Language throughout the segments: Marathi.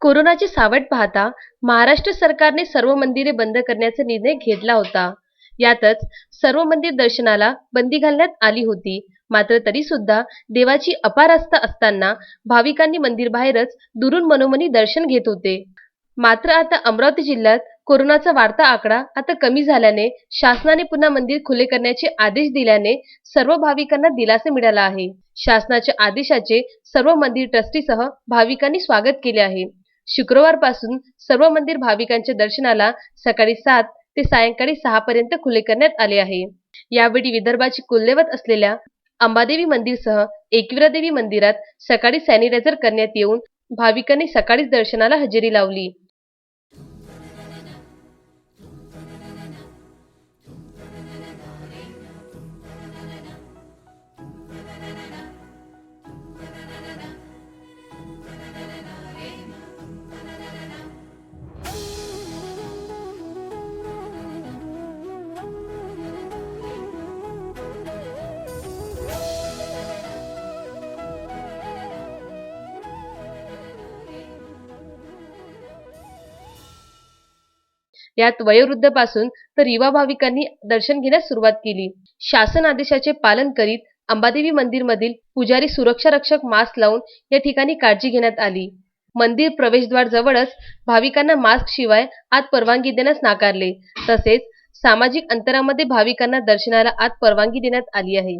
कोरोनाची सावट पाहता महाराष्ट्र सरकारने सर्व मंदिरे बंद करण्याचा निर्णय घेतला होता। यातच सर्व मंदिर दर्शनाला बंदी घालण्यात आली होती। मात्र तरी सुद्धा देवाची अपार आस्था असताना भाविकांनी मंदिर बाहेरच दुरून मनोमनी दर्शन घेत होते। मात्र आता अमरावती जिल्ह्यात कोरोनाचा वाढता आकडा आता कमी झाल्याने शासनाने पुन्हा मंदिर खुले करण्याचे आदेश दिल्याने सर्व भाविकांना दिलासा मिळाला आहे। शासनाच्या आदेशाचे सर्व मंदिर ट्रस्टीसह भाविकांनी स्वागत केले आहे। शुक्रवारपासून सर्व मंदिर भाविकांच्या दर्शनाला सकाळी 7 ते सायंकाळी 6 पर्यंत खुले करण्यात आले आहे। यावेळी विदर्भाची कुलदैवत असलेल्या अंबादेवी मंदिरसह एकविरा देवी मंदिरात सकाळी सॅनिटायझर करण्यात येऊन भाविकांनी सकाळीच दर्शनाला हजेरी लावली। यात वयोवृद्धापासून तर युवा भाविकांनी दर्शन घेण्यास सुरुवात केली। शासन आदेशाचे पालन करीत अंबादेवी मंदिरमधील पुजारी सुरक्षा रक्षक मास्क लावून या ठिकाणी काळजी घेण्यात आली। मंदिर प्रवेशद्वार जवळच भाविकांना मास्क शिवाय आत परवानगी देण्यास नाकारले। तसेच सामाजिक अंतरामध्ये भाविकांना दर्शनाला आत परवानगी देण्यात आली आहे।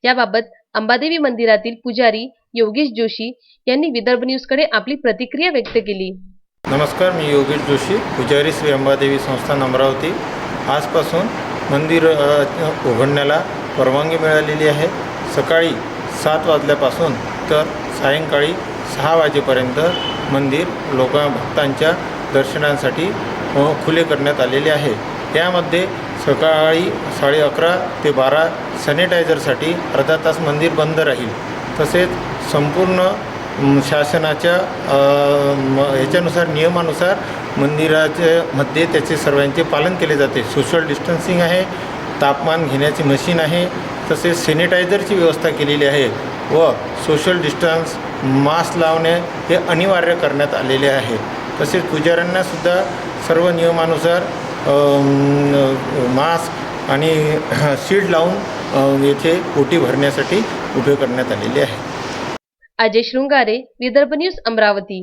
याबाबत अंबादेवी मंदिरातील पुजारी योगेश जोशी यांनी विदर्भ न्यूजकडे आपली प्रतिक्रिया व्यक्त केली। नमस्कार, मी योगेश जोशी, पुजारी श्री अंबादेवी संस्थान अमरावती। आजपासून मंदिर उघडण्याला परवानगी मिळालेली आहे। सकाळी 7 वाजल्यापासून तर सायंकाळी 6 वाजेपर्यंत मंदिर भक्तांच्या दर्शनासाठी खुले करण्यात आलेले आहे। यामध्ये सकाळी 11:30 ते 12 सॅनिटायझरसाठी अर्धा तास मंदिर बंद राहील। तसेच संपूर्ण शासनाच्या ह्याच्यानुसार नियमानुसार मंदिरामध्ये त्याचे सर्वांचे पालन केले जाते। सोशल डिस्टन्सिंग आहे, तापमान घेण्याची मशीन आहे, तसेच सॅनिटायझरची व्यवस्था केलेली आहे व सोशल डिस्टन्स मास्क लावणे हे अनिवार्य करण्यात आलेले आहे। तसेच पुजाऱ्यांनासुद्धा सर्व नियमानुसार मास्क आणि शील्ड लावून येथे ओटी भरण्यासाठी उभे करण्यात आलेले आहे। अजय शृंगारे, विदर्भ न्यूज, अमरावती।